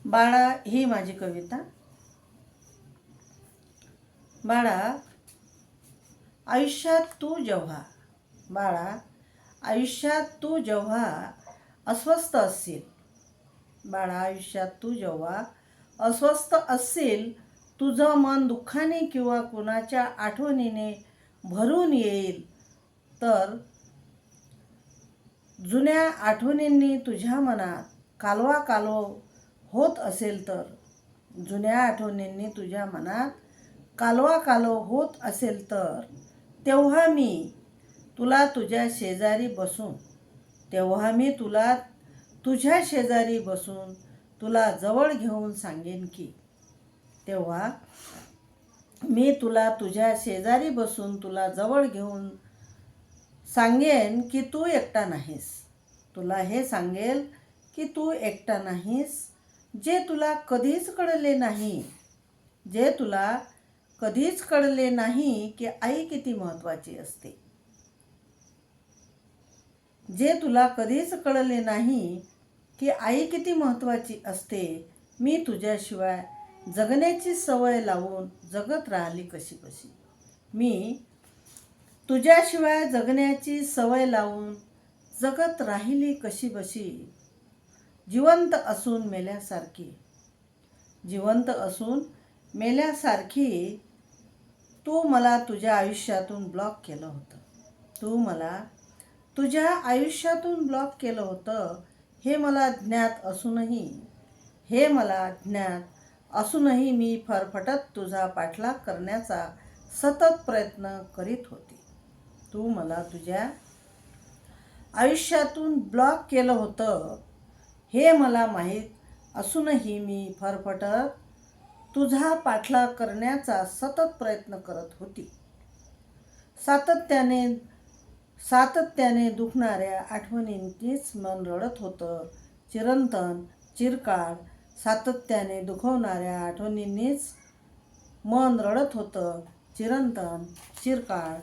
बाळा ही माझी कविता. बाळा आयुष्यात तू जेव्हा बाळा आयुष्यात तू जेव्हा अस्वस्थ असशील, बाळा आयुष्यात तू जेव्हा अस्वस्थ असशील, तुझं मन दुःखाने किंवा कुणाच्या आठवणीने भरून येईल, तर जुन्या आठवणींनी तुझ्या मनात कालवा कालव होत असेल, तर जुन्या आठवणींनी तुझ्या मनात कालवा कालव होत असेल, तर तेव्हा मी तुला तुझ्या शेजारी बसून तुझ्या शेजारी बसून तुला जवळ घेऊन सांगेन की तेव्हा मी तुला तुझ्या शेजारी बसून तुला जवळ घेऊन सांगेन की तू एकटा नाहीस. तुला हे सांगेल की तू एकटा नाहीस. जे तुला कधीच कळले नाही की आई किती महत्त्वाची असते. जे तुला कधीच कळले नाही की आई किती महत्त्वाची असते. मी तुझ्याशिवाय जगण्याची सवय लावून जगत राहिली कशी बशी. मी तुझ्याशिवाय जगण्याची सवय लावून जगत राहिली कशी बशी. जिवंत असून मेल्यासारखी तू मला तुझ्या आयुष्यातून ब्लॉक केलं होतं. तू मला तुझ्या आयुष्यातून ब्लॉक केलं होतं. हे मला ज्ञात असूनही मी फरफटत तुझा पाठलाग करण्याचा सतत प्रयत्न करीत होते. तू मला तुझ्या आयुष्यातून ब्लॉक केलं होतं हे मला माहीत असूनही मी फरफटत तुझा पाठलाग करण्याचा सतत प्रयत्न करत होती. सातत्याने दुखणाऱ्या आठवणींनीच मन रडत होतं चिरंतन चिरकाळ. सातत्याने दुखवणाऱ्या आठवणींनीच मन रडत होतं चिरंतन चिरकाळ.